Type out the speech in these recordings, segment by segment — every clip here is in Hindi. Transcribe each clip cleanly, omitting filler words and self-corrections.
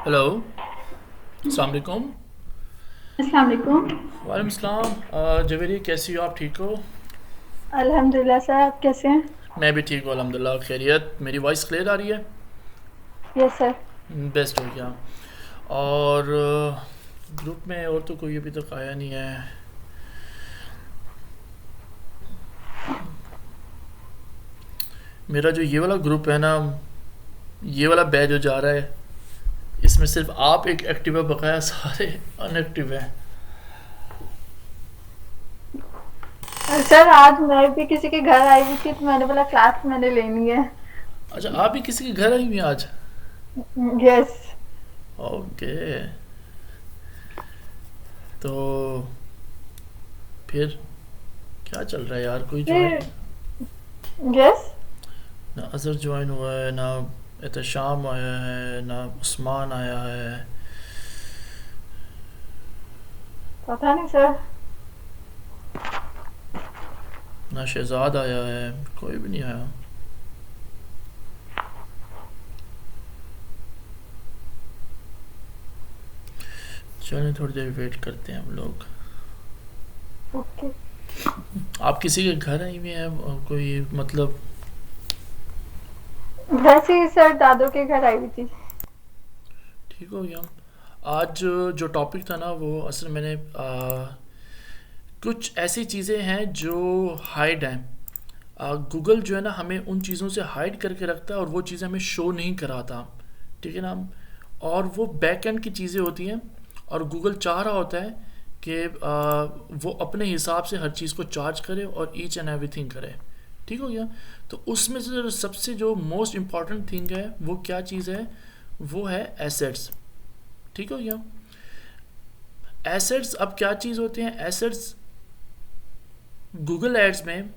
हेलो, अस्सलाम वालेकुम। अस्सलाम वालेकुम। वालेकुम सलाम। जवेरी, कैसी हो आप? ठीक हो? अल्हम्दुलिल्लाह सर, आप कैसे हैं? मैं भी ठीक हूँ अल्हम्दुलिल्लाह। खैरियत? मेरी वॉइस क्लियर आ रही है? Yes sir. बेस्ट हो गया। और ग्रुप में और तो कोई अभी तक आया नहीं है। मेरा जो ये वाला ग्रुप है ना, ये वाला बैच जो जा रहा है, इसमें सिर्फ आप एक एक्टिव है, बकाया सारे अनएक्टिव हैं। सर आज मैं भी किसी के घर आई हुई थी तो मैंने बोला क्लास मैंने लेनी है। अच्छा, आप भी किसी के घर आई हुई हैं आज? यस। ओके। तो फिर क्या चल रहा है यार? कोई फिर ज्वाइन यस। ना, अजहर ज्वाइन हुआ है ना, एहतशाम आया है ना, उस्मान आया है। पता नहीं सर। ना शहजाद आया है। कोई भी नहीं आया। चलिए थोड़ी देर वेट करते हैं हम लोग। ओके। आप किसी के घर आई हुई हैं? कोई मतलब? वैसे ही सर दादू के घर आई हुई थी। ठीक हो गया। आज जो टॉपिक था ना, वो असल में मैंने कुछ ऐसी चीज़ें हैं जो हाइड हैं। गूगल जो है ना, हमें उन चीज़ों से हाइड करके रखता है और वो चीज़ें हमें शो नहीं कराता। ठीक है ना? और वो बैक एंड की चीज़ें होती हैं, और गूगल चाह रहा होता है कि वो अपने हिसाब से हर चीज़ को चार्ज करे और ईच एंड एवरीथिंग करे। ठीक हो गया? तो उसमें से सबसे जो मोस्ट इम्पॉर्टेंट थिंग है वो क्या चीज़ है? वो है एसेट्स। ठीक हो गया? एसेट्स अब क्या चीज़ होते हैं? एसेट्स गूगल एड्स में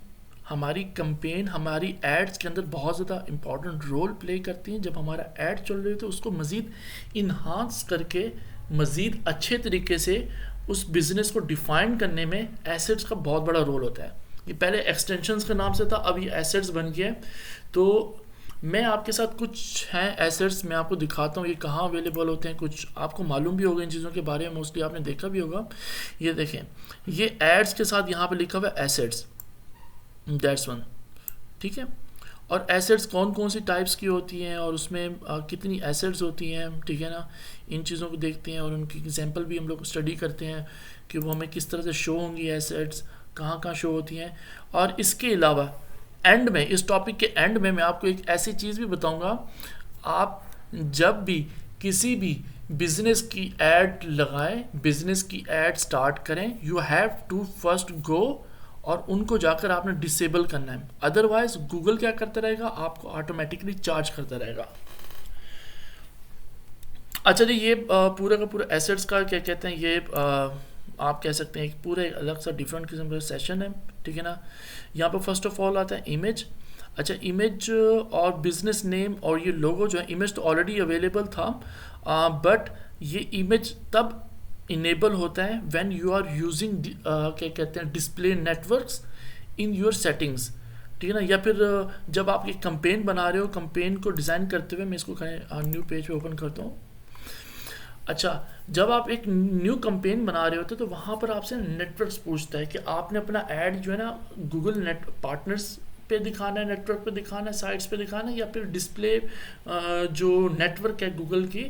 हमारी कंपेन, हमारी एड्स के अंदर बहुत ज़्यादा इंपॉर्टेंट रोल प्ले करती हैं। जब हमारा एड चल रही है तो उसको मज़ीद इन्हांस करके, मज़ीद अच्छे तरीके से उस बिज़नेस को डिफ़ाइन करने में एसेट्स का बहुत बड़ा रोल होता है। ये पहले एक्सटेंशंस के नाम से था, अब ये एसेट्स बन गया है। तो मैं आपके साथ कुछ हैं एसेट्स मैं आपको दिखाता हूँ, ये कहाँ अवेलेबल होते हैं। कुछ आपको मालूम भी होगा इन चीज़ों के बारे में, मोस्टली आपने देखा भी होगा। ये देखें, ये एड्स के साथ यहाँ पे लिखा हुआ है एसेट्स। That's one. ठीक है? और एसेट्स कौन कौन सी टाइप्स की होती हैं और उसमें कितनी एसेट्स होती हैं, ठीक है ना? इन चीज़ों को देखते हैं और उनकी एग्जांपल भी हम लोग स्टडी करते हैं कि वो हमें किस तरह से शो होंगी एसेट्स, कहाँ कहाँ शो होती हैं। और इसके अलावा एंड में, इस टॉपिक के एंड में मैं आपको एक ऐसी चीज़ भी बताऊंगा। आप जब भी किसी भी बिजनेस की एड लगाएं, बिजनेस की एड स्टार्ट करें, you have to first go और उनको जाकर आपने डिसेबल करना है। अदरवाइज गूगल क्या करता रहेगा? आपको ऑटोमेटिकली चार्ज करता रहेगा। अच्छा जी, ये पूरा का पूरा एसेट्स का क्या कहते हैं, ये आप कह सकते हैं एक पूरा एक अलग सा डिफरेंट किस्म का सेशन है। ठीक है ना? यहाँ पर फर्स्ट ऑफ ऑल आता है इमेज। अच्छा, इमेज और बिजनेस नेम और ये लोगो जो है, इमेज तो ऑलरेडी अवेलेबल था, बट ये इमेज तब इनेबल होता है व्हेन यू आर यूजिंग क्या कहते हैं, display networks in your settings. ठीक है ना? या फिर जब आप एक कंपेन बना रहे हो, कंपेन को डिज़ाइन करते हुए, मैं इसको न्यू पेज पे ओपन करता हूँ। अच्छा, जब आप एक न्यू कंपेन बना रहे होते तो वहाँ पर आपसे नेटवर्क्स पूछता है कि आपने अपना ऐड जो है ना, गूगल नेट पार्टनर्स पे दिखाना है, नेटवर्क पे दिखाना है, साइट्स पे दिखाना है, या फिर डिस्प्ले जो नेटवर्क है गूगल की,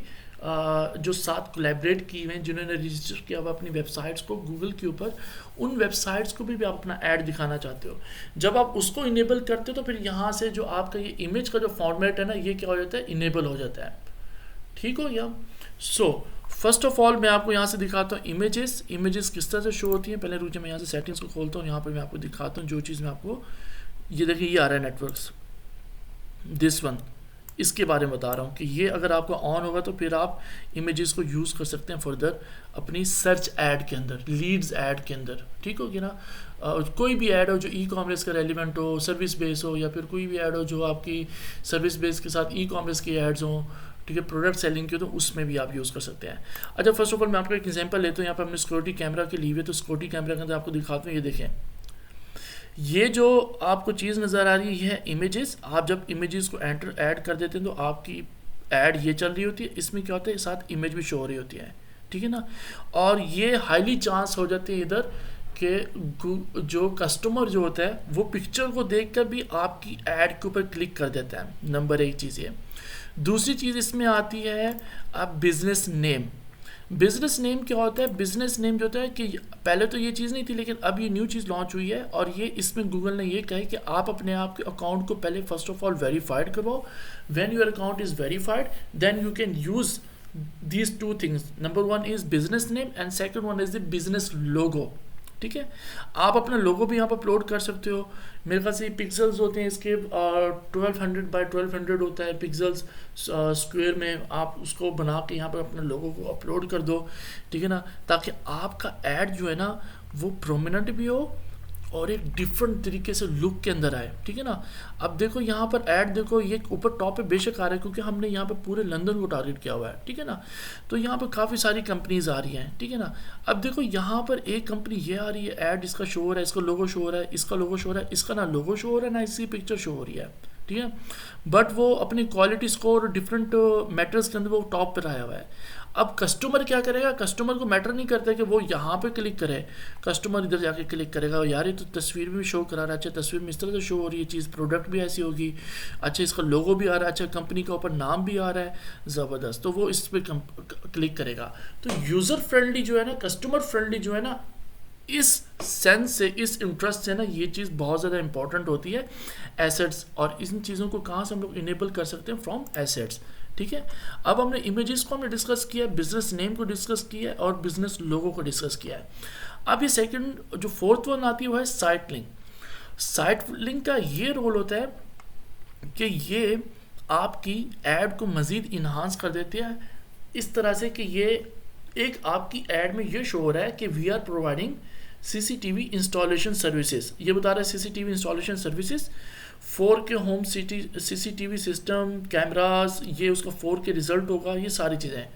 जो साथ कोलैबोरेट की हुए हैं, जिन्होंने रजिस्टर किया हुआ अपनी वेबसाइट्स को गूगल के ऊपर, उन वेबसाइट्स को भी आप अपना ऐड दिखाना चाहते हो। जब आप उसको इनेबल करते हो तो फिर यहाँ से जो आपका ये इमेज का जो फॉर्मेट है ना, ये क्या हो जाता है? इनेबल हो जाता है। ठीक हो गया? सो फर्स्ट ऑफ ऑल मैं आपको यहाँ से दिखाता हूँ इमेजेस। इमेजेस किस तरह से शो होती हैं, पहले रुकिए मैं यहाँ से सेटिंग्स को खोलता हूँ। यहाँ पर मैं आपको दिखाता हूँ जो चीज़ मैं आपको, ये देखिए ये आ रहा है नेटवर्क्स, दिस वन। इसके बारे में बता रहा हूँ कि ये अगर आपका ऑन होगा तो फिर आप इमेजेस को यूज़ कर सकते हैं फर्दर अपनी सर्च ऐड के अंदर, लीड्स ऐड के अंदर। ठीक होगी ना? कोई भी ऐड हो जो ई कॉमर्स का रेलिवेंट हो, सर्विस बेस हो, या फिर कोई भी ऐड हो जो आपकी सर्विस बेस के साथ ई कॉमर्स की एड्स हों, ठीक है, प्रोडक्ट सेलिंग की, तो उसमें भी आप यूज़ कर सकते हैं। अच्छा, फर्स्ट ऑफ ऑल मैं आपको एक एग्जांपल लेता हूँ। यहाँ पर हमने सिक्योरिटी कैमरा के लिए हुए, तो सिक्योरिटी कैमरा के अंदर आपको दिखाता हूँ। ये देखें, ये जो आपको चीज़ नज़र आ रही है इमेजेस। आप जब इमेजेस को एंटर ऐड कर देते हैं तो आपकी ऐड ये चल रही होती है, इसमें क्या होता है साथ इमेज भी शो हो रही होती है, ठीक है ना। और ये हाईली चांस हो जाते हैं इधर कि जो कस्टमर जो होता है वो पिक्चर को देखकर भी आपकी ऐड के ऊपर क्लिक कर देता है। नंबर एक चीज़ ये। दूसरी चीज़ इसमें आती है आप बिजनेस नेम। बिजनेस नेम क्या होता है? बिजनेस नेम जो होता है कि पहले तो ये चीज़ नहीं थी, लेकिन अब ये न्यू चीज़ लॉन्च हुई है, और ये इसमें गूगल ने ये कहा है कि आप अपने आप के अकाउंट को पहले फर्स्ट ऑफ ऑल वेरीफाइड करवाओ। When your account is verified then you can use these two things. Number one is business name and second one is the business logo. ठीक है, आप अपना लोगो भी यहाँ पर अपलोड कर सकते हो। मेरे ख्याल से पिक्सल्स होते हैं इसके 1200 बाई 1200 होता है पिक्सल्स स्क्वायर में, आप उसको बना के यहाँ पर अपने लोगो को अपलोड कर दो, ठीक है ना, ताकि आपका ऐड जो है ना वो प्रोमिनेंट भी हो और एक डिफरेंट तरीके से लुक के अंदर आए, ठीक है ना। अब देखो यहाँ पर ऐड देखो, ये ऊपर टॉप पे बेशक आ रहा है क्योंकि हमने यहाँ पे पूरे लंदन को टारगेट किया हुआ है, ठीक है ना। तो यहाँ पर काफ़ी सारी कंपनीज आ रही हैं, ठीक है ना। अब देखो यहाँ पर एक कंपनी ये आ रही है, ऐड इसका शो हो रहा है, इसका लोगो शो हो रहा है, इसका लोगो शो हो रहा है, इसका ना लोगो शो हो रहा है ना इसकी पिक्चर शो हो रही है, ठीक है। बट वो अपनी क्वालिटी स्कोर डिफरेंट मैटर्स के अंदर वो टॉप पर आया हुआ है। अब कस्टमर क्या करेगा? कस्टमर को मैटर नहीं करता कि वो यहाँ पे क्लिक करे, कस्टमर इधर जाके क्लिक करेगा, यार ये तो तस्वीर भी शो करा रहा है, अच्छा तस्वीर में इस तरह से शो हो रही है चीज़, प्रोडक्ट भी ऐसी होगी, अच्छा इसका लोगो भी आ रहा है, अच्छा कंपनी का ऊपर नाम भी आ रहा है, ज़बरदस्त, तो वो इस पर क्लिक करेगा। तो यूज़र फ्रेंडली जो है ना, कस्टमर फ्रेंडली जो है ना, इस सेंस से, इस इंटरेस्ट से ना ये चीज़ बहुत ज़्यादा इंपॉर्टेंट होती है एसेट्स। और इन चीज़ों को कहाँ से हम लोग इनेबल कर सकते हैं? फ्रॉम एसेट्स, ठीक है। अब हमने इमेजेस को हमने डिस्कस किया, बिजनेस नेम को डिस्कस किया और बिजनेस लोगो को डिस्कस किया है। अब ये सेकंड जो फोर्थ वन आती है वो है साइट लिंक। साइट लिंक का ये रोल होता है कि ये आपकी ऐड को मज़ीद इन्हांस कर देती है इस तरह से कि ये एक आपकी ऐड में ये शो हो रहा है कि we are providing CCTV installation services. ये बता रहा है CCTV installation services, 4K home CCTV system, cameras, ये उसका 4K रिजल्ट होगा, ये सारी चीज़ें।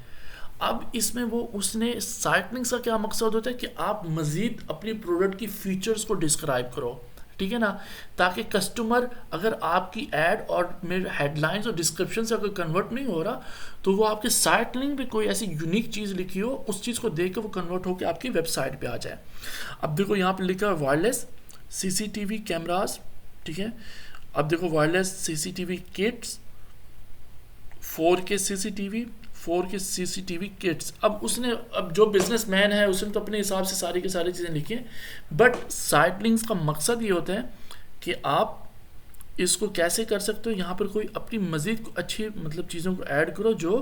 अब इसमें वो उसने साइट लिंक्स का क्या मकसद होता है कि आप मज़ीद अपनी प्रोडक्ट की फीचर्स को डिस्क्राइब करो, ठीक है ना, ताकि कस्टमर अगर आपकी ऐड और मेरे हेडलाइंस और डिस्क्रिप्शन से अगर कन्वर्ट नहीं हो रहा तो वो आपके साइट लिंक पे कोई ऐसी यूनिक चीज़ लिखी हो, उस चीज़ को देख कर वो कन्वर्ट होकर आपकी वेबसाइट पे आ जाए। अब देखो यहाँ पे लिखा है वायरलेस सीसीटीवी कैमरास, ठीक है। अब देखो wireless CCTV kits, 4K CCTV kits. अब उसने, अब जो बिजनेसमैन है उसने तो अपने हिसाब से सारी की सारी चीज़ें लिखी हैं, बट साइट लिंक्स का मकसद ये होता है कि आप इसको कैसे कर सकते हो, यहाँ पर कोई अपनी मज़ीद अच्छी मतलब चीज़ों को ऐड करो जो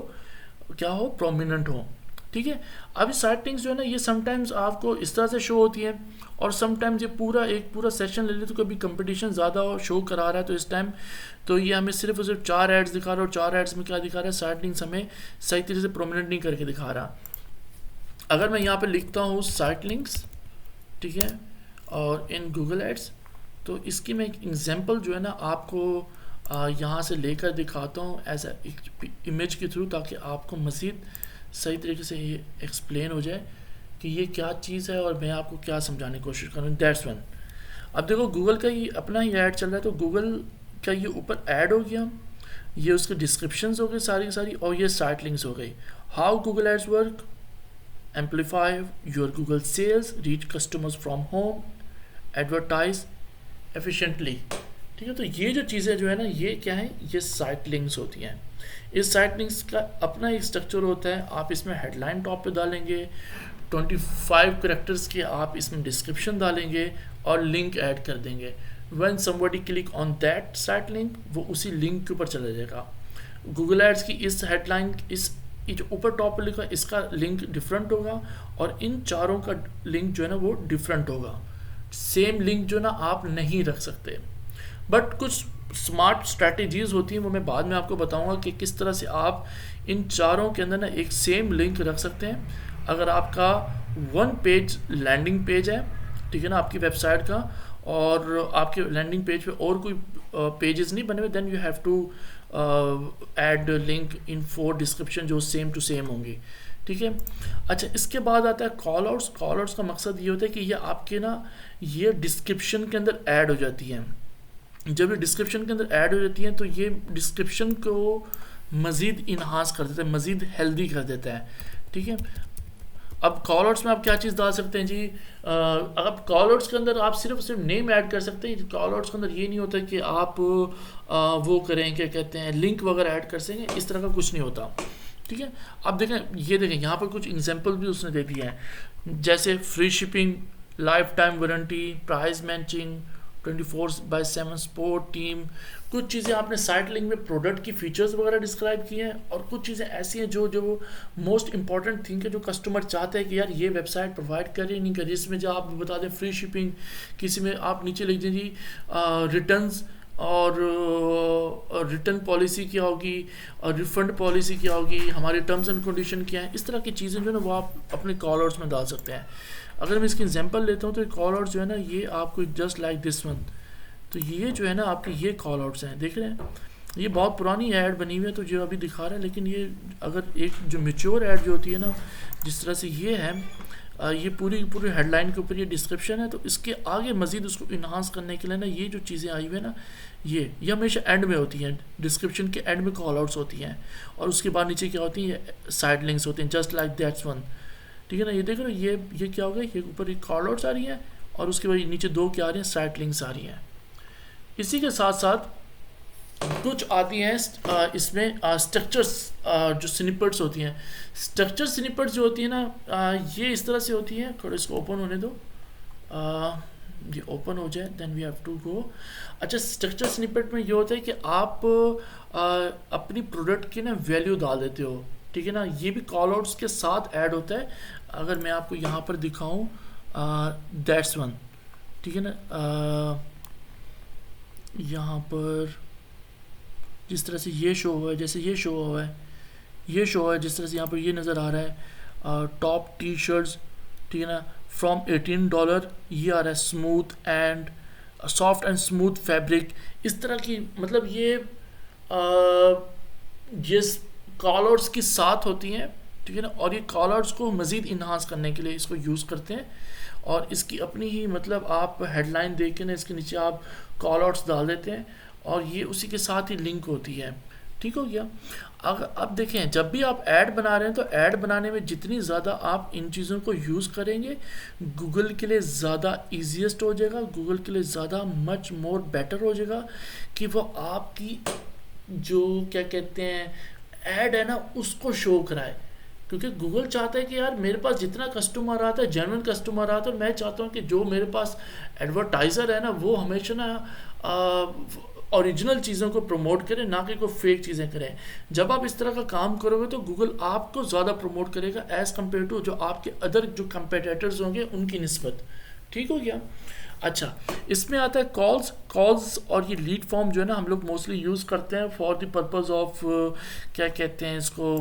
क्या हो, प्रोमिनेंट हो, ठीक है। अब साइट लिंक्स जो है ना ये समटाइम्स आपको इस तरह से शो होती है और समटाइम्स ये पूरा सेशन ले ले, तो कभी कंपटीशन ज़्यादा हो शो करा रहा है तो इस टाइम तो ये हमें सिर्फ और सिर्फ 4 एड्स दिखा रहा है, और 4 एड्स में क्या दिखा रहा है, साइट लिंक्स हमें सही तरीके से प्रोमिनेंट नहीं करके दिखा रहा। अगर मैं यहाँ पे लिखता हूँ साइट लिंक्स, ठीक है, और इन गूगल एड्स, तो इसकी मैं एक एग्जांपल जो है ना आपको यहाँ से लेकर दिखाता हूँ एज इमेज के थ्रू, ताकि आपको मज़ीद सही तरीके से ये एक्सप्लेन हो जाए कि ये क्या चीज़ है और मैं आपको क्या समझाने की कोशिश कर रहा हूँ। That's one. अब देखो गूगल का ये अपना ही ऐड चल रहा है, तो गूगल का ये ऊपर ऐड हो गया, ये उसके डिस्क्रिप्शंस हो गए सारी की सारी, और ये साइट लिंक्स हो गई। How Google ads work, amplify your Google sales, reach customers from home, advertise efficiently, ठीक है। तो ये जो चीज़ें जो है ना ये क्या है, ये साइट लिंक्स होती हैं। इस साइट लिंक्स का अपना एक स्ट्रक्चर होता है, आप इसमें हेडलाइन टॉप पे डालेंगे, 25 कैरेक्टर्स के आप इसमें डिस्क्रिप्शन डालेंगे और लिंक ऐड कर देंगे। When somebody click on that site link, वो उसी लिंक के ऊपर चला जाएगा। गूगल एड्स की इस हेडलाइन, इस जो ऊपर टॉप पे लिखा इसका लिंक डिफरेंट होगा, और इन चारों का लिंक जो है ना वो डिफरेंट होगा। सेम लिंक जो ना आप नहीं रख सकते, बट कुछ स्मार्ट स्ट्रैटेजीज होती हैं, वो मैं बाद में आपको बताऊंगा कि किस तरह से आप इन चारों के अंदर ना एक सेम लिंक रख सकते हैं। अगर आपका 1 पेज लैंडिंग पेज है, ठीक है ना, आपकी वेबसाइट का, और आपके लैंडिंग पेज पे और कोई पेजेस नहीं बने हुए, then you have to add link in 4 description जो सेम टू सेम होंगी, ठीक है। अच्छा, इसके बाद आता है कॉल आउट्स। कॉल आउट्स का मकसद ये होता है कि ये आपके ना ये डिस्क्रिप्शन के अंदर ऐड हो जाती हैं। जब ये डिस्क्रिप्शन के अंदर ऐड हो जाती हैं तो ये डिस्क्रिप्शन को मज़ीद इन्हांस कर देता है, मज़ीद हेल्दी कर देता है। ठीक है, अब कॉलआउट्स में आप क्या चीज़ डाल सकते हैं जी, अब कॉलआउट्स के अंदर आप सिर्फ नेम ऐड कर सकते हैं। कॉलआउट्स के अंदर ये नहीं होता कि आप वो करें, क्या कहते हैं, लिंक वगैरह ऐड कर सकें, इस तरह का कुछ नहीं होता। ठीक है, अब देखें, ये देखें यहाँ पर कुछ एग्जांपल भी उसने दे दिया है, जैसे free shipping, life time warranty, price matching, 24/7 support team. कुछ चीज़ें आपने साइट लिंक में प्रोडक्ट की फीचर्स वगैरह डिस्क्राइब की हैं, और कुछ चीज़ें ऐसी हैं जो जो मोस्ट इंपॉर्टेंट थिंग है, जो कस्टमर चाहते हैं कि यार ये वेबसाइट प्रोवाइड करे नहीं करे। इसमें जो आप बता दें फ्री शिपिंग, किसी में आप नीचे लिख दें जी रिटर्न्स, और रिटर्न पॉलिसी क्या होगी, और रिफंड पॉलिसी क्या होगी, हमारे टर्म्स एंड कंडीशन क्या है। इस तरह की चीज़ें जो है ना वो आप अपने कॉल आउट्स में डाल सकते हैं। अगर मैं इसकी एग्जांपल लेता हूँ तो कॉल आउट्स जो है ना, ये आपको जस्ट लाइक दिस वन, तो ये जो है ना आपके ये कॉल आउट्स हैं, देख रहे हैं, ये बहुत पुरानी ऐड बनी हुई है तो जो अभी दिखा रहा है, लेकिन ये अगर एक जो मेच्योर ऐड जो होती है ना, जिस तरह से ये है, ये पूरी पूरी हेडलाइन के ऊपर ये डिस्क्रिप्शन है, तो इसके आगे मज़ीद उसको इन्हांस करने के लिए ना ये जो चीज़ें आई हुई है ना, ये हमेशा एंड में होती हैं, डिस्क्रिप्शन के एंड में कॉल आउट्स होती हैं, और उसके बाद नीचे क्या होती है, साइड लिंक्स होते हैं, जस्ट लाइक दैट्स वन। ठीक है ना, ये देख रहे हो, ये क्या होगा, ये ऊपर एक कॉल आउट्स आ रही है, और उसके बाद नीचे दो क्या आ रही हैं, साइड लिंक्स आ रही हैं। इसी के साथ साथ कुछ आती हैं इसमें स्ट्रक्चर्स, जो स्निपेट्स होती हैं। स्ट्रक्चर स्निपेट्स जो होती है ना, ये इस तरह से होती हैं, थोड़ा इसको ओपन होने दो, ये ओपन हो जाए, then we have to go. अच्छा, स्ट्रक्चर स्निपेट में ये होता है कि आप अपनी प्रोडक्ट की ना वैल्यू डाल देते हो। ठीक है ना, ये भी कॉल आउट्स के साथ ऐड होता है। अगर मैं आपको यहाँ पर दिखाऊँ, दैट्स वन, ठीक है ना, यहाँ पर जिस तरह से ये शो हुआ है, जैसे ये शो हुआ है, ये शो है, जिस तरह से यहाँ पर ये नज़र आ रहा है, टॉप टी शर्ट्स, ठीक है ना, फ्रॉम $18, ये आ रहा है smooth and soft and smooth fabric. इस तरह की, मतलब ये कॉल आउट्स के साथ होती हैं। ठीक है ना, और ये कॉल आउट्स को मज़ीद इन्हांस करने के लिए इसको यूज़ करते हैं, और इसकी अपनी ही, मतलब आप हेडलाइन देख के ना इसके नीचे आप कॉल आउट्स डाल देते हैं, और ये उसी के साथ ही लिंक होती है। ठीक हो गया। अब देखें, जब भी आप ऐड बना रहे हैं तो ऐड बनाने में जितनी ज़्यादा आप इन चीज़ों को यूज़ करेंगे, गूगल के लिए ज़्यादा ईजीएस्ट हो जाएगा, गूगल के लिए ज़्यादा मच मोर बेटर हो जाएगा कि वो आपकी जो क्या कहते हैं ऐड है ना उसको शो कराए। क्योंकि गूगल चाहता है कि यार मेरे पास जितना कस्टमर आता है, जेन्युइन कस्टमर आता है, मैं चाहता हूँ कि जो मेरे पास एडवर्टाइज़र है ना वो हमेशा ना ओरिजिनल चीज़ों को प्रमोट करें, ना कि कोई फेक चीज़ें करें। जब आप इस तरह का काम करोगे तो गूगल आपको ज़्यादा प्रमोट करेगा एज़ कम्पेयर टू जो आपके अदर जो कंपेटिटर्स होंगे उनकी निस्बत। ठीक हो गया। अच्छा, इसमें आता है कॉल्स और ये लीड फॉर्म जो है ना हम लोग मोस्टली यूज़ करते हैं फॉर द पर्पज़ ऑफ क्या कहते हैं इसको,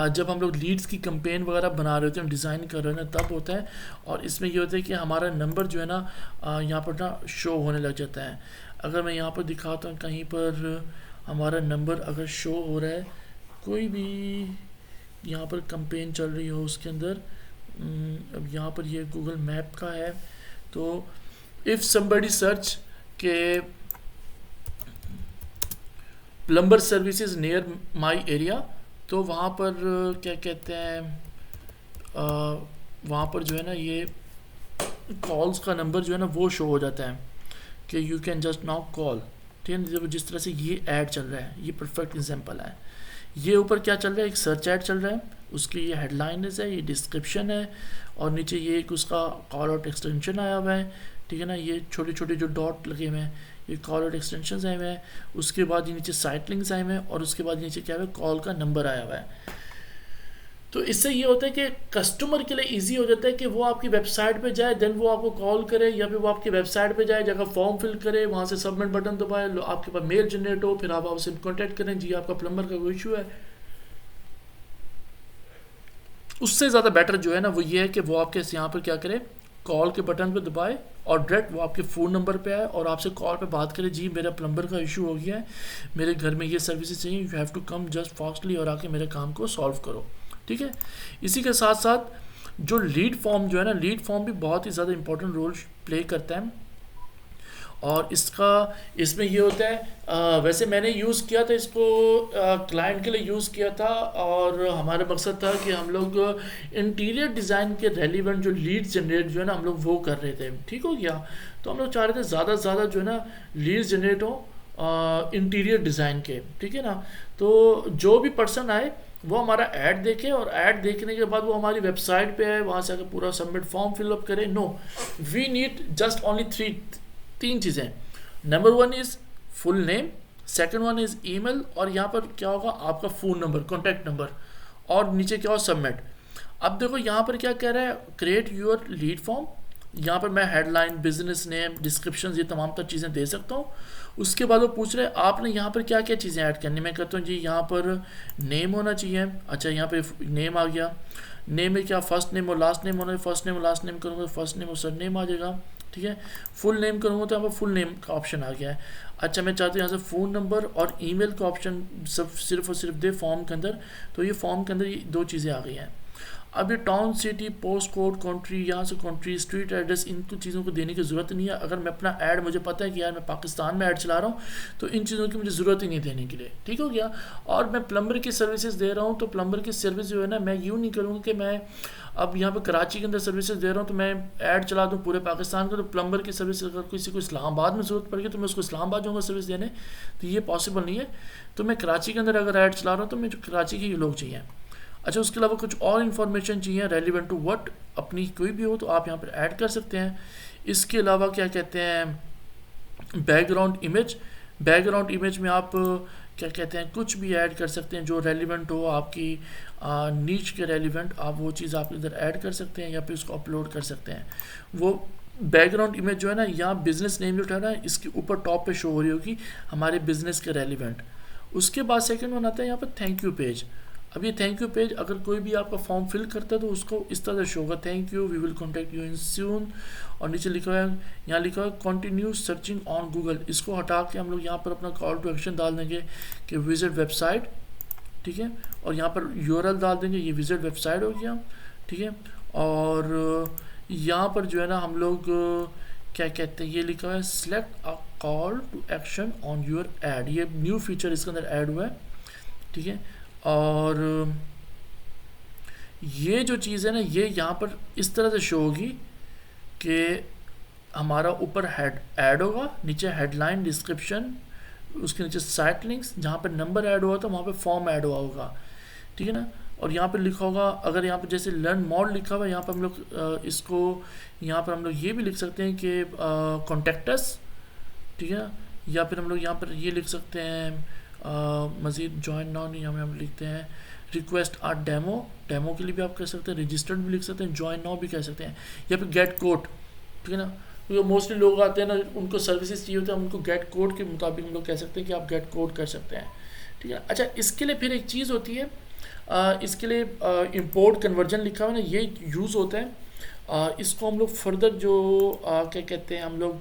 जब हम लोग लीड्स की कैंपेन वगैरह बना रहे होते हैं, डिज़ाइन कर रहे हैं ना, तब होता है। और इसमें ये होता है कि हमारा नंबर जो है ना यहाँ पर ना शो होने लग जाता है। अगर मैं यहाँ पर दिखाता हूँ कहीं पर हमारा नंबर अगर शो हो रहा है, कोई भी यहाँ पर कैंपेन चल रही हो उसके अंदर, अब यहाँ पर ये गूगल मैप का है, तो इफ़ समबडी सर्च के plumber services near my area, तो वहाँ पर क्या कहते हैं वहाँ पर जो है ना ये कॉल्स का नंबर जो है ना वो शो हो जाता है कि you can just now call. ठीक है, जिस तरह से ये ऐड चल रहा है, ये परफेक्ट एग्जांपल है। ये ऊपर क्या चल रहा है, एक सर्च ऐड चल रहा है, उसकी ये हेडलाइन है, ये डिस्क्रिप्शन है, और नीचे ये एक उसका कॉल आउट एक्सटेंशन आया हुआ है। ठीक है ना, ये छोटे छोटे जो डॉट लगे हुए हैं ये कॉल आउट एक्सटेंशन आए हुए हैं। उसके बाद ये नीचे साइट लिंक्स आए हुए हैं, और उसके बाद नीचे क्या है, कॉल का नंबर आया हुआ है। तो इससे ये होता है कि कस्टमर के लिए इजी हो जाता है कि वो आपकी वेबसाइट पे जाए, देन वो आपको कॉल करे, या फिर वो आपकी वेबसाइट पे जाए, जगह फॉर्म फिल करे, वहाँ से सबमिट बटन दबाए, आपके पास मेल जनरेट हो, फिर आप आपसे कॉन्टैक्ट करें, जी आपका प्लम्बर का कोई इशू है। उससे ज़्यादा बेटर जो है ना वो ये है कि वो आपके यहाँ पर क्या करे, कॉल के बटन पे दबाए और डायरेक्ट वो आपके फ़ोन नंबर पे आए और आपसे कॉल पे बात करे, जी मेरा प्लम्बर का इशू हो गया है, मेरे घर में ये सर्विसेज चाहिए, you have to come just fastly, और आके मेरे काम को सॉल्व करो। ठीक है। इसी के साथ साथ जो लीड फॉर्म जो है ना, लीड फॉर्म भी बहुत ही ज़्यादा इंपॉर्टेंट रोल प्ले करता है। और इसमें ये होता है, वैसे मैंने यूज़ किया था इसको, क्लाइंट के लिए यूज़ किया था, और हमारा मकसद था कि हम लोग इंटीरियर डिज़ाइन के रेलिवेंट जो लीड्स जनरेट जो है ना हम लोग वो कर रहे थे, ठीक हो गया। तो हम लोग चाह रहे थे ज़्यादा से ज़्यादा जो है ना लीड्स जनरेट हो इंटीरियर डिज़ाइन के, ठीक है ना। तो जो भी पर्सन आए वो हमारा ऐड देखे, और ऐड देखने के बाद वो हमारी वेबसाइट पे है, वहाँ से आकर पूरा सबमिट फॉर्म फिलअप करे। No, we need just only तीन चीज़ें। Number one is full name, second one is email, और यहाँ पर क्या होगा आपका फ़ोन नंबर, कॉन्टैक्ट नंबर, और नीचे क्या हो सबमिट। अब देखो यहाँ पर क्या कह रहा है, क्रिएट यूर लीड फॉर्म। यहाँ पर मैं हेडलाइन, बिजनेस नेम, डिस्क्रिप्शन, ये तमाम तर चीज़ें दे सकता हूँ। उसके बाद वो पूछ रहे हैं आपने यहाँ पर क्या क्या चीज़ें ऐड करनी। मैं कहता हूँ जी यहाँ पर नेम होना चाहिए। अच्छा, यहाँ पे नेम आ गया। नेम में क्या फर्स्ट नेम और लास्ट नेम होना है। फर्स्ट नेम और लास्ट नेम करूँगा फर्स्ट नेम और सर नेम आ जाएगा, ठीक है। फुल नेम करूँगा तो यहाँ पर फुल नेम का ऑप्शन आ गया है। अच्छा, मैं चाहता हूँ यहाँ से फ़ोन नंबर और ईमेल का ऑप्शन सब सिर्फ और सिर्फ दे फॉर्म के अंदर। तो ये फॉर्म के अंदर ये दो चीज़ें आ गई हैं। अब ये town, city, post code, country, यहाँ से कंट्री, स्ट्रीट एड्रेस, इन कुछ चीज़ों को देने की ज़रूरत नहीं है। अगर मैं अपना ऐड, मुझे पता है कि यार मैं पाकिस्तान में ऐड चला रहा हूँ, तो इन चीज़ों की मुझे ज़रूरत ही नहीं देने के लिए, ठीक हो गया। और मैं प्लम्बर की सर्विसेज दे रहा हूँ, तो प्लम्बर की सर्विस जो है ना, मैं यूँ नहीं करूँगा कि मैं अब यहाँ पर कराची के अंदर सर्विसेज दे रहा हूँ तो मैं ऐड चला दूँ पूरे पाकिस्तान को। तो प्लम्बर की सर्विस अगर किसी को इस्लामाबाद में ज़रूरत पड़ेगी तो मैं उसको इस्लामाबाद जाऊँगा सर्विस देने, तो ये पॉसिबल नहीं है। तो मैं कराची के अंदर अगर ऐड चला रहा हूँ तो मैं जो कराची के ये लोग चाहिए। अच्छा, उसके अलावा कुछ और इन्फॉर्मेशन चाहिए रेलिवेंट टू व्हाट, अपनी कोई भी हो तो आप यहाँ पर ऐड कर सकते हैं। इसके अलावा क्या कहते हैं, बैकग्राउंड इमेज। बैकग्राउंड इमेज में आप क्या कहते हैं कुछ भी ऐड कर सकते हैं जो रेलिवेंट हो आपकी नीच के रेलिवेंट, आप वो चीज़ आप इधर ऐड कर सकते हैं या फिर उसको अपलोड कर सकते हैं। वो बैकग्राउंड इमेज जो है ना, यहाँ बिजनेस नेम जो ठहरा है इसके ऊपर टॉप पे शो हो रही होगी हमारे बिजनेस के रेलिवेंट। उसके बाद सेकंड वन आता है यहाँ पर थैंक यू पेज। अब ये थैंक यू पेज अगर कोई भी आपका फॉर्म फिल करता है तो उसको इस तरह से शो होगा, thank you, we will contact you in soon. और नीचे लिखा है, यहाँ लिखा है कंटिन्यू सर्चिंग ऑन गूगल। इसको हटा के हम लोग यहाँ पर अपना कॉल टू एक्शन डाल देंगे कि विजिट वेबसाइट, ठीक है। और यहाँ पर यूआरएल डाल देंगे, ये विजिट वेबसाइट हो गया, ठीक है। और यहाँ पर जो है ना हम लोग क्या कहते हैं, ये लिखा है select a call to action on your ad. ये न्यू फीचर इसके अंदर ऐड हुआ है, ठीक है। और ये जो चीज़ है ना, ये यहाँ पर इस तरह से शो होगी कि हमारा ऊपर हेड ऐड होगा, नीचे हेडलाइन, डिस्क्रिप्शन, उसके नीचे साइट लिंक्स, जहाँ पर नंबर ऐड हुआ था वहाँ पे फॉर्म ऐड हुआ होगा, ठीक है ना। और यहाँ पे लिखा होगा, अगर यहाँ पे जैसे लर्न मोर लिखा हुआ है, यहाँ पर हम लोग इसको यहाँ पर हम लोग ये भी लिख सकते हैं कि कॉन्टेक्टस, ठीक है। या फिर हम लोग यहाँ पर ये लिख सकते हैं मज़ीद जॉइन नाउ, यहाँ में हम लिखते हैं रिक्वेस्ट आर डेमो। डेमो के लिए भी आप कह सकते हैं, रजिस्टर्ड भी लिख सकते हैं, जॉइन नाउ भी कह सकते हैं, या फिर गेट कोड, ठीक है ना। क्योंकि मोस्टली लोग आते हैं ना, उनको सर्विसेज चाहिए होते हैं, उनको गेट कोड के मुताबिक हम लोग कह सकते हैं कि आप गेट कोड कर सकते हैं, ठीक है। अच्छा, इसके लिए फिर एक चीज़ होती है, इसके लिए इंपोर्ट कन्वर्जन लिखा हुआ है ना, ये यूज़ होता है। इसको हम लोग फर्दर जो क्या कहते हैं हम लोग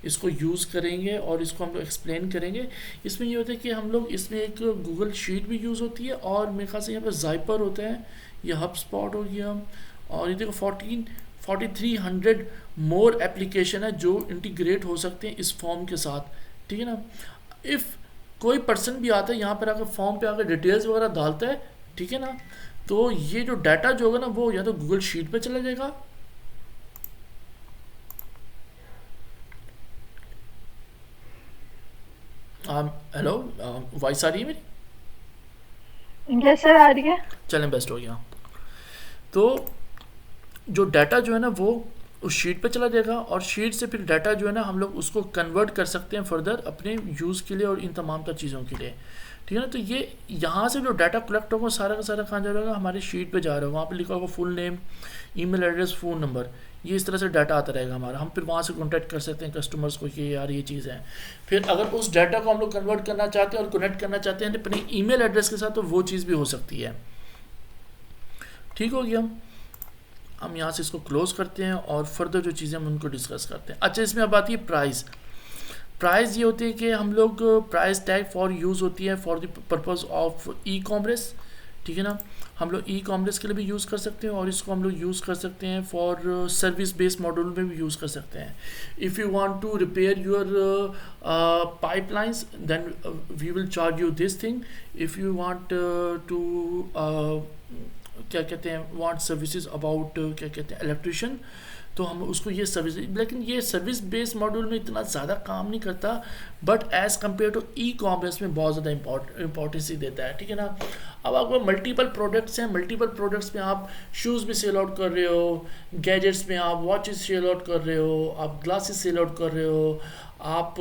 इसको यूज़ करेंगे और इसको हम लोग एक्सप्लेन करेंगे। इसमें ये होता है कि हम लोग इसमें एक गूगल शीट भी यूज़ होती है, और मेरे ख्याल से यहाँ पर ज़ाइपर होता है, ये हब स्पॉट हो गया, और ये देखो 4300 मोर एप्लीकेशन है जो इंटीग्रेट हो सकते हैं इस फॉर्म के साथ, ठीक है ना। इफ़ कोई पर्सन भी आता है यहाँ पर आकर फॉर्म पे आकर डिटेल्स वगैरह डालता है, ठीक है ना, तो ये जो डाटा जो होगा ना वो या तो गूगल शीट पे चला जाएगा, हेलो, वॉइस आ रही है मेरी? यस सर, आ रही है। चलें, बेस्ट हो गया। तो जो डाटा जो है ना वो उस शीट पे चला जाएगा, और शीट से फिर डाटा जो है ना हम लोग उसको कन्वर्ट कर सकते हैं फर्दर अपने यूज़ के लिए और इन तमाम तर चीज़ों के लिए, ठीक है ना। तो ये यहाँ से जो डाटा कलेक्ट होगा सारा का सारा कहाँ जा रहा होगा, हमारी शीट पे जा रहा होगा, वहाँ पे लिखा होगा full name, email address, phone number, ये इस तरह से डाटा आता रहेगा हमारा। हम फिर वहाँ से कॉन्टैक्ट कर सकते हैं कस्टमर्स को कि यार ये चीज़ है। फिर अगर उस डाटा को हम लोग कन्वर्ट करना चाहते हैं और कनेक्ट करना चाहते हैं अपने ईमेल एड्रेस के साथ, तो वो चीज़ भी हो सकती है, ठीक हो गया। हम यहाँ से इसको क्लोज़ करते हैं और फर्दर जो चीज़ें हम उनको डिस्कस करते हैं। अच्छा, इसमें अब आती है प्राइस। प्राइस ये होती है कि हम लोग प्राइस टैग फॉर यूज़ होती है for the purpose of e commerce, ठीक है ना। हम लोग ई कॉमर्स के लिए भी यूज़ कर सकते हैं और इसको हम लोग यूज़ कर सकते हैं फॉर सर्विस बेस्ड मॉड्यूल में भी यूज़ कर सकते हैं। If you want to repair your pipelines then we will charge you this thing. If you want to क्या कहते हैं वांट सर्विसेज अबाउट क्या कहते हैं इलेक्ट्रिशियन, तो हम उसको ये सर्विस, लेकिन ये सर्विस बेस्ड मॉड्यूल में इतना ज़्यादा काम नहीं करता, but as compare to e commerce में बहुत ज़्यादा इंपॉर्टेंस ही देता है, ठीक है ना। अब आपको मल्टीपल प्रोडक्ट्स हैं, मल्टीपल प्रोडक्ट्स में आप शूज़ भी सेल आउट कर रहे हो, गैजेट्स में आप वॉचेस सेल आउट कर रहे हो, आप ग्लासेस सेल आउट कर रहे हो, आप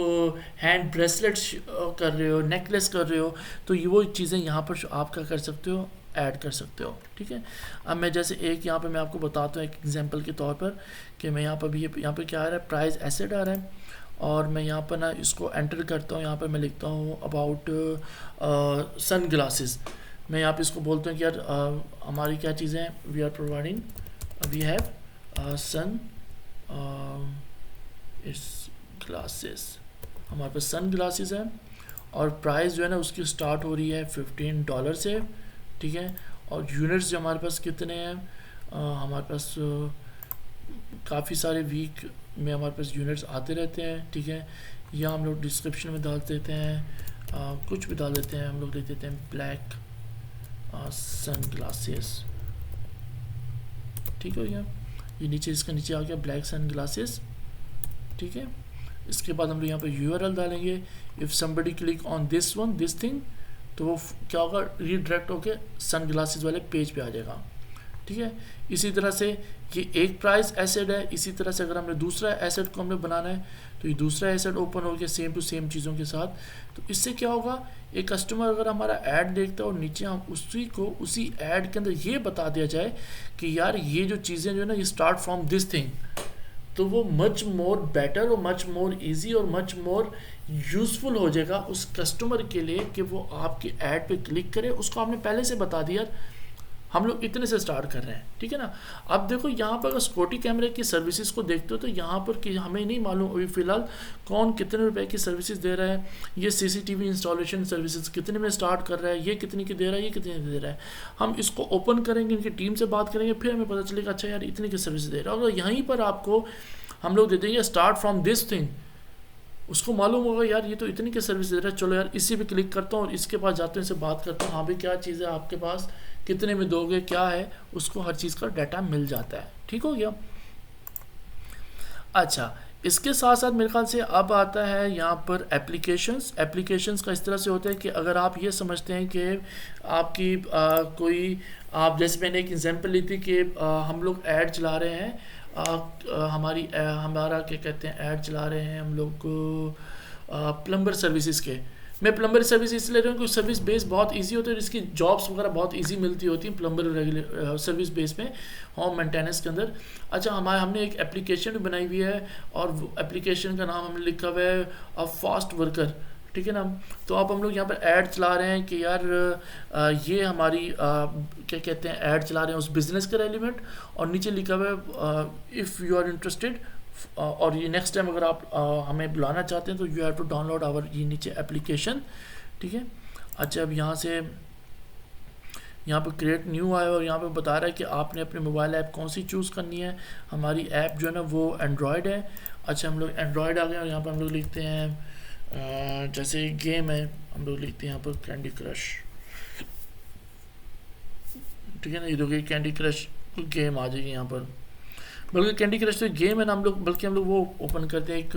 हैंड ब्रेसलेट्स कर रहे हो, नेकलेस कर रहे हो, तो ये वो चीज़ें यहाँ पर आप क्या कर सकते हो, ऐड कर सकते हो, ठीक है। अब मैं जैसे एक यहाँ पे मैं आपको बताता हूँ एक एग्जांपल के तौर पर कि मैं यहाँ पर भी यहाँ पे क्या आ रहा है, प्राइस एसेट आ रहा है, और मैं यहाँ पर ना इसको एंटर करता हूँ। यहाँ पर मैं लिखता हूँ अबाउट सन ग्लासेस। मैं यहाँ पे इसको बोलता हूँ कि यार हमारी क्या चीज़ें हैं, we are providing, we have sun its glasses, हमारे पास सन ग्लासेस हैं, और प्राइस जो है ना उसकी स्टार्ट हो रही है $15 से, ठीक है। और यूनिट्स जो हमारे पास कितने हैं, हमारे पास काफ़ी सारे वीक में हमारे पास यूनिट्स आते रहते हैं, ठीक है। या हम लोग डिस्क्रिप्शन में डाल देते हैं, कुछ भी डाल देते हैं, हम लोग लिख देते हैं ब्लैक सन ग्लासेस, ठीक हो गया। ये नीचे इसका नीचे आ गया ब्लैक सन ग्लासेस, ठीक है। इसके बाद हम लोग यहाँ पे URL डालेंगे, if somebody click on this one this thing, तो वो क्या होगा, रीडायरेक्ट होके सन ग्लासेस वाले पेज पे आ जाएगा, ठीक है। इसी तरह से ये एक प्राइस एसेट है, इसी तरह से अगर हमने दूसरा एसेट को हमने बनाना है तो ये दूसरा एसेट ओपन हो गया सेम टू सेम चीज़ों के साथ। तो इससे क्या होगा, एक कस्टमर अगर हमारा ऐड देखता है और नीचे हम उसी को उसी ऐड के अंदर ये बता दिया जाए कि यार ये जो चीज़ें जो है ना ये स्टार्ट फ्रॉम दिस थिंग, तो वो मच मोर बेटर और मच मोर इजी और मच मोर यूज़फुल हो जाएगा उस कस्टमर के लिए कि वो आपके ऐड पे क्लिक करे। उसको आपने पहले से बता दिया हम लोग इतने से स्टार्ट कर रहे हैं, ठीक है ना। अब देखो यहाँ पर अगर सिक्योरिटी कैमरे की सर्विसेज को देखते हो तो यहाँ पर कि हमें नहीं मालूम अभी फ़िलहाल कौन कितने रुपए की सर्विसेज दे रहा है, ये CCTV इंस्टॉलेशन सर्विसेज कितने में स्टार्ट कर रहा है, ये कितनी की दे रहा है, ये कितने की दे रहा है। हम इसको ओपन करेंगे, इनकी टीम से बात करेंगे, फिर हमें पता चलेगा अच्छा यार इतने की सर्विस दे रहा है। और यहीं पर आपको हम लोग दे देंगे स्टार्ट फ्रॉम दिस थिंग, उसको मालूम होगा यार ये तो इतनी की सर्विस दे रहा है, चलो यार इसी पे क्लिक करता हूँ और इसके पास जाते हैं, इनसे बात करता हूँ, हाँ भाई क्या चीज़ है आपके पास, कितने में दोगे, क्या है, उसको हर चीज़ का डाटा मिल जाता है, ठीक हो गया। अच्छा, इसके साथ साथ मेरे ख्याल से अब आता है यहाँ पर एप्लीकेशंस का इस तरह से होता है कि अगर आप ये समझते हैं कि आपकी कोई आप जैसे मैंने एक एग्जांपल ली थी कि हम लोग ऐड चला रहे हैं, हमारा क्या कहते हैं ऐड चला रहे हैं हम लोग प्लम्बर सर्विसेज के। मैं प्लम्बर सर्विस इसलिए ले रहा हूँ क्योंकि सर्विस बेस बहुत इजी होती है और इसकी जॉब्स वगैरह बहुत इजी मिलती होती हैं प्लम्बर रेगुलर सर्विस बेस में होम मेंटेनेंस के अंदर। अच्छा, हमने एक एप्लीकेशन भी बनाई हुई है और एप्लीकेशन का नाम हमने लिखा हुआ है फास्ट वर्कर, ठीक है ना। तो आप हम लोग यहाँ पर ऐड चला रहे हैं कि यार ये हमारी क्या कहते हैं ऐड चला रहे हैं उस बिज़नेस के रेलिवेंट, और नीचे लिखा हुआ है इफ़ यू आर इंटरेस्टेड, और ये नेक्स्ट टाइम अगर आप हमें बुलाना चाहते हैं तो you have to download our ये नीचे एप्लीकेशन, ठीक है। अच्छा, अब यहाँ से यहाँ पर क्रिएट न्यू आया और यहाँ पे बता रहा है कि आपने अपने मोबाइल ऐप कौन सी चूज़ करनी है। हमारी ऐप जो है ना वो एंड्रॉयड है। अच्छा, हम लोग एंड्रॉयड आ गए और यहाँ पर हम लोग लिखते हैं जैसे गेम है, हम लोग लिखते हैं यहाँ पर कैंडी क्रश, ठीक है ना। ये देखिए कैंडी क्रश गेम आ जाएगी यहाँ पर, बल्कि कैंडी क्रश तो गेम है ना, हम लोग बल्कि हम लोग वो ओपन करते हैं एक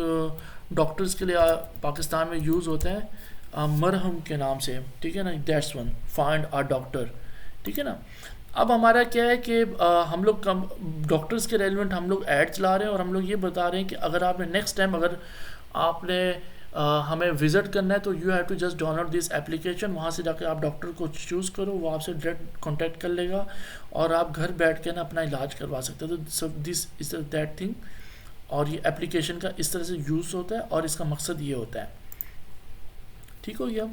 डॉक्टर्स के लिए पाकिस्तान में यूज़ होता है मरहम के नाम से, ठीक है ना, that's one find a doctor, ठीक है ना। अब हमारा क्या है कि हम लोग कम डॉक्टर्स के रेलिवेंट हम लोग ऐड चला रहे हैं और हम लोग ये बता रहे हैं कि अगर आपने नेक्स्ट टाइम अगर आपने हमें विज़िट करना है तो you have to just download this application, वहाँ से जाकर आप डॉक्टर को चूज़ करो, वो आपसे डायरेक्ट कॉन्टैक्ट कर लेगा और आप घर बैठ के ना अपना इलाज करवा सकते हो। तो दिस इज़ दैट थिंग, और ये एप्लीकेशन का इस तरह से यूज़ होता है और इसका मकसद ये होता है, ठीक हो गया।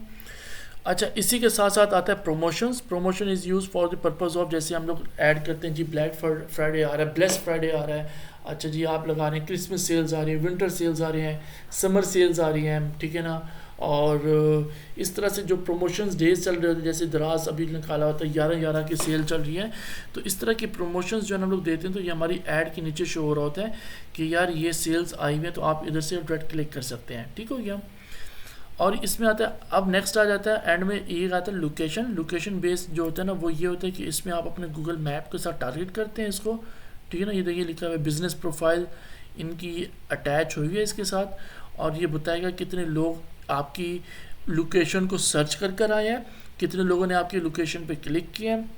अच्छा, इसी के साथ साथ आता है promotion is use for the purpose of, जैसे हम लोग ऐड करते हैं जी ब्लैक फ्राइडे आ रहा है, ब्लेस फ्राइडे आ रहा है, अच्छा जी आप लगा रहे हैं क्रिसमस सेल्स आ रही है, विंटर सेल्स आ रही हैं, समर सेल्स आ रही हैं, ठीक है ना, और इस तरह से जो प्रमोशंस डेज चल रहे होते हैं, जैसे दराज अभी निकाला होता है 11/11 की सेल चल रही है, तो इस तरह की प्रमोशंस जो है हम लोग देते हैं, तो ये हमारी ऐड के नीचे शो हो रहा होता है कि यार ये सेल्स आई हुई है, तो आप इधर से डायरेक्ट क्लिक कर सकते हैं। ठीक हो गया। और इसमें आता है, अब नेक्स्ट आ जाता है एंड में एक आता है लोकेशन। लोकेशन बेस्ड जो होता है ना वो ये होता है कि इसमें आप अपने गूगल मैप के साथ टारगेट करते हैं इसको। ठीक है ना, ये देखिए लिखा हुआ है बिजनेस प्रोफाइल इनकी अटैच हुई है इसके साथ, और ये बताएगा कितने लोग आपकी लोकेशन को सर्च कर आए हैं, कितने लोगों ने आपकी लोकेशन पे क्लिक किया है,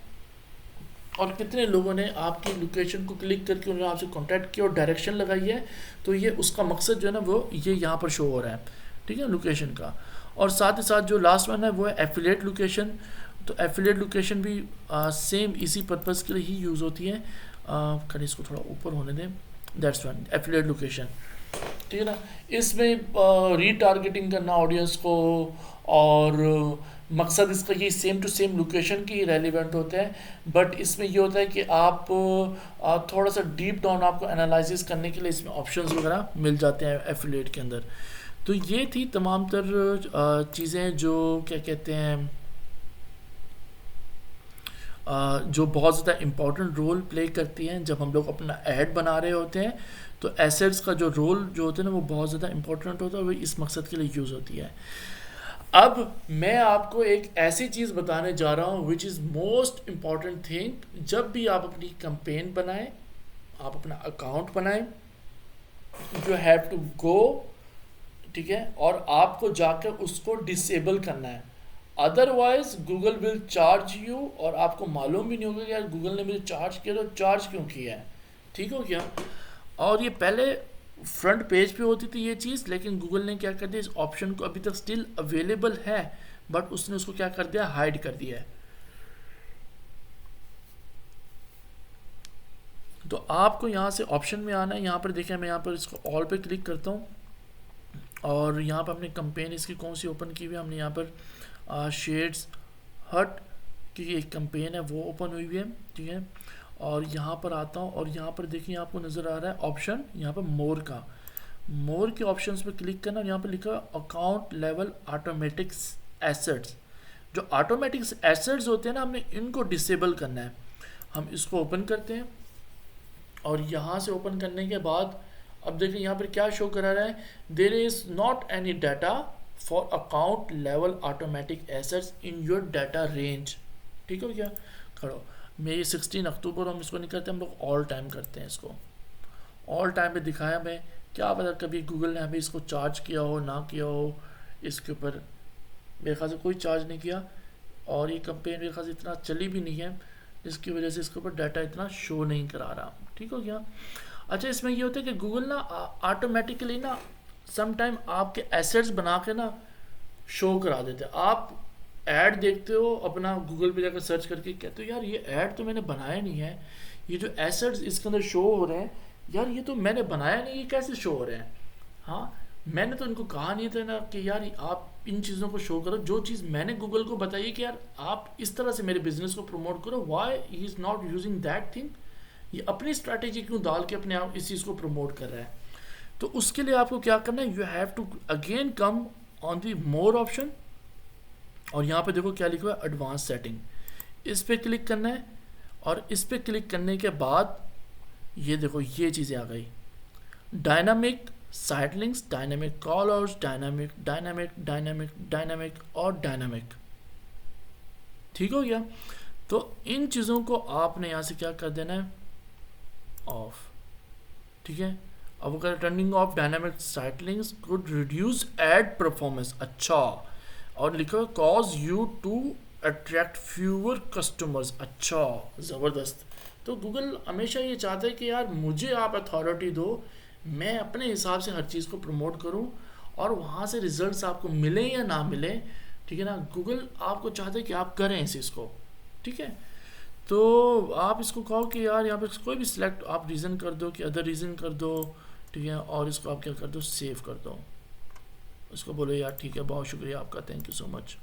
और कितने लोगों ने आपकी लोकेशन को क्लिक करके उन्होंने आपसे कांटेक्ट किया और डायरेक्शन लगाई है। तो ये उसका मकसद जो है ना वो ये यहाँ पर शो हो रहा है। ठीक है, लोकेशन का। और साथ ही साथ जो लास्ट वन है वो है एफिलिएट लोकेशन। तो एफिलिएट लोकेशन भी सेम इसी पर्पज़ के लिए ही यूज़ होती है। कहीं इसको थोड़ा ऊपर होने दें, दैट्स वन एफिलिएट लोकेशन। ठीक है ना, इसमें रीटारगेटिंग करना ऑडियंस को, और मकसद इसका ये सेम टू सेम लोकेशन की रेलिवेंट होते हैं, बट इसमें ये होता है कि आप थोड़ा सा डीप डाउन आपको एनालिसिस करने के लिए इसमें ऑप्शंस वगैरह मिल जाते हैं एफिलिएट के अंदर। तो ये थी तमाम तर चीज़ें जो क्या कहते हैं जो बहुत ज़्यादा इम्पोर्टेंट रोल प्ले करती हैं जब हम लोग अपना ऐड बना रहे होते हैं। तो एसेट्स का जो रोल जो होता है ना वो बहुत ज़्यादा इम्पोर्टेंट होता है, वो इस मकसद के लिए यूज़ होती है। अब मैं आपको एक ऐसी चीज़ बताने जा रहा हूँ which is most important thing. जब भी आप अपनी कैंपेन बनाएं, आप अपना अकाउंट बनाएं, यू हैव टू गो, ठीक है, और आपको जाकर उसको डिसेबल करना है। Otherwise Google will charge you, और आपको मालूम भी नहीं होगा कि यार गूगल ने मुझे चार्ज किया, तो चार्ज क्यों किया है। ठीक हो क्या। और ये पहले फ्रंट पेज पे होती थी ये चीज़, लेकिन गूगल ने क्या कर दिया, इस ऑप्शन को अभी तक स्टिल अवेलेबल है, बट उसने उसको क्या कर दिया, हाइड कर दिया है। तो आपको यहाँ से ऑप्शन में आना है, यहाँ पर देखिए मैं यहाँ पर इसको ऑल पे क्लिक करता हूँ, और यहाँ पर हमने कंपेन इसकी कौन सी ओपन की हुई है, हमने यहाँ पर शेड्स हट की एक कंपेन है वो ओपन हुई है। ठीक है, और यहाँ पर आता हूँ, और यहाँ पर देखिए आपको नज़र आ रहा है ऑप्शन, यहाँ पर मोर का, मोर के ऑप्शंस पे क्लिक करना, और यहाँ पर लिखा अकाउंट लेवल ऑटोमेटिक्स एसेट्स। जो ऑटोमेटिक्स एसेट्स होते हैं ना, हमने इनको डिसेबल करना है। हम इसको ओपन करते हैं, और यहाँ से ओपन करने के बाद अब देखिए यहाँ पर क्या शो करा रहा है, there is not any data for account level automatic assets in your data range. ठीक हो क्या, खड़ो मैं ये 16 अक्टूबर हम इसको नहीं करते, हम लोग ऑल टाइम करते हैं इसको। ऑल टाइम पे दिखाया मैं, क्या पता कभी गूगल ने हमें इसको चार्ज किया हो ना किया हो, इसके ऊपर मेरे ख्याल से कोई चार्ज नहीं किया, और ये कंपेन मेरे ख्याल से इतना चली भी नहीं है, जिसकी वजह से इसके ऊपर डाटा इतना शो नहीं करा रहा। ठीक हो गया। अच्छा, इसमें ये होता है कि गूगल ना ऑटोमेटिकली ना सम टाइम आपके एसेट्स बना के ना शो करा देते हैं। आप ऐड देखते हो अपना गूगल पे जाकर सर्च करके, कहते हो यार ये ऐड तो मैंने बनाया नहीं है, ये जो एसेट्स इसके अंदर शो हो रहे हैं यार ये तो मैंने बनाया नहीं, ये कैसे शो हो रहे हैं। हाँ, मैंने तो इनको कहा नहीं था ना कि यार आप इन चीज़ों को शो करो, जो चीज़ मैंने गूगल को बताई कि यार आप इस तरह से मेरे बिजनेस को प्रमोट करो, why he is not using that thing. ये अपनी स्ट्रैटेजी क्यों डाल के अपने आप इस चीज़ को प्रमोट कर रहा है। तो उसके लिए आपको क्या करना है, you have to again come on the more option, और यहाँ पे देखो क्या लिखा हुआ है, एडवांस सेटिंग, इस पर क्लिक करना है। और इस पर क्लिक करने के बाद ये देखो ये चीज़ें आ गई, dynamic site links, dynamic call outs, dynamic dynamic dynamic dynamic और डायनामिक। ठीक हो गया। तो इन चीज़ों को आपने यहाँ से क्या कर देना है, ऑफ। ठीक है, अब अगर turning off dynamic site links could reduce ad performance, अच्छा, और लिखो cause you to attract fewer customers, अच्छा ज़बरदस्त। तो गूगल हमेशा ये चाहता है कि यार मुझे आप अथॉरिटी दो, मैं अपने हिसाब से हर चीज़ को प्रमोट करूं, और वहाँ से रिजल्ट्स आपको मिले या ना मिले, ठीक है ना, गूगल आपको चाहता है कि आप करें इस चीज़ को। ठीक है, तो आप इसको कहो कि यार यहाँ पे कोई भी सिलेक्ट आप रीज़न कर दो कि अदर रीज़न कर दो, ठीक है, और इसको आप क्या कर दो, सेव कर दो। इसको बोलो यार ठीक है बहुत शुक्रिया आपका, thank you so much,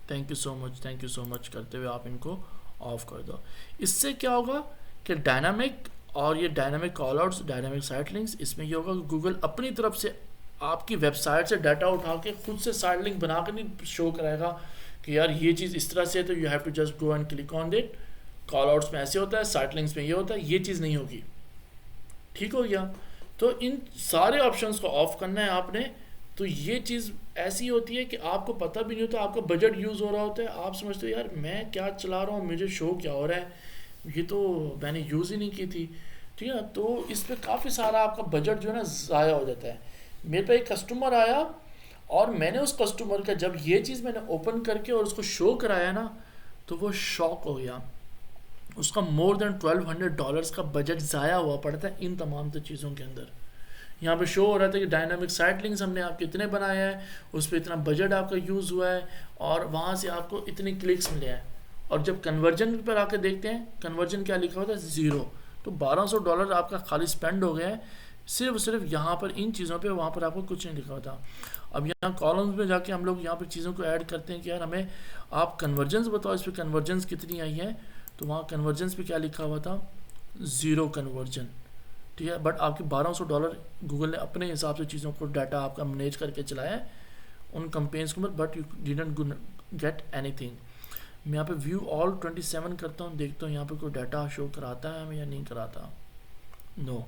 thank you so much, thank you so much करते हुए आप इनको ऑफ कर दो। इससे क्या होगा कि डायनामिक और ये dynamic call outs, dynamic site links, इसमें ये होगा कि गूगल अपनी तरफ से आपकी वेबसाइट से डाटा उठा के खुद से साइड लिंक बना कर नहीं शो कराएगा कि यार ये चीज़ इस तरह से है तो you have to just go and click on it. Call outs में ऐसे होता है, साइड लिंक्स में ये होता है, ये चीज़ नहीं होगी। ठीक हो गया। तो इन सारे ऑप्शंस को ऑफ करना है आपने। तो ये चीज़ ऐसी होती है कि आपको पता भी नहीं होता, आपका बजट यूज़ हो रहा होता है, आप समझते हो यार मैं क्या चला रहा हूँ, मुझे शो क्या हो रहा है, ये तो मैंने यूज़ ही नहीं की थी। ठीक है, तो इस पर काफ़ी सारा आपका बजट जो है ना ज़ाया हो जाता है। मेरे पे एक कस्टमर आया और मैंने उस कस्टमर का जब ये चीज़ मैंने ओपन करके और उसको शो कराया ना, तो वो शॉक हो गया। उसका मोर देन $1200 का बजट ज़ाया हुआ पड़ा था इन तमाम तो चीज़ों के अंदर। यहाँ पे शो हो रहा था कि डायनामिक साइट लिंक्स हमने आपके इतने बनाए हैं, उस पर इतना बजट आपका यूज़ हुआ है और वहाँ से आपको इतने क्लिक्स मिले हैं। और जब कन्वर्जन पर आके देखते हैं, कन्वर्जन क्या लिखा हुआ था, ज़ीरो। तो $1200 आपका खाली स्पेंड हो गया है सिर्फ यहाँ पर इन चीज़ों पे, वहाँ पर आपको कुछ नहीं लिखा होता। अब यहाँ कॉलम्स में जाके हम लोग यहाँ पर चीज़ों को ऐड करते हैं कि यार हमें आप कन्वर्जन्स बताओ, इस पर कन्वर्जन्स कितनी आई हैं। तो वहाँ कन्वर्जन्स पे क्या लिखा हुआ था, ज़ीरो कन्वर्जन। ठीक है, बट आपके $1200 गूगल ने अपने हिसाब से चीज़ों को डाटा आपका मैनेज करके चलाया है उन कंपेन्स को, but you didn't get anything. मैं यहाँ पे व्यू ऑल 27 करता हूँ, देखता हूँ यहाँ पे कोई डाटा शो कराता है हमें या नहीं कराता। नो,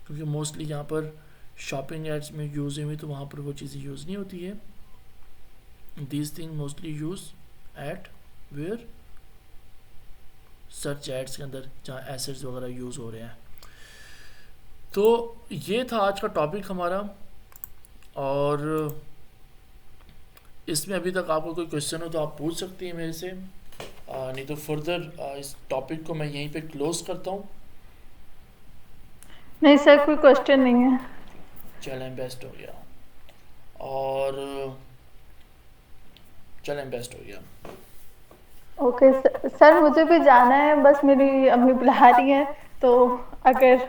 क्योंकि मोस्टली यहाँ पर शॉपिंग एड्स में यूज़ हुई, तो वहाँ पर वो चीज़ें यूज़ नहीं होती है। These thing mostly use at where, search ads के अंदर जहाँ एसेट्स वगैरह यूज़ हो रहे हैं। तो ये था आज का टॉपिक हमारा, और इसमें अभी तक आपको कोई क्वेश्चन हो तो आप पूछ सकती हैं मेरे से, नहीं तो फर्दर इस टॉपिक को मैं यहीं पे क्लोज करता हूँ। नहीं सर, कोई क्वेश्चन नहीं है। चलें, बेस्ट हो गया, और चलें बेस्ट हो गया। ओके सर, मुझे भी जाना है, बस मेरी अम्मी बुला रही है, तो अगर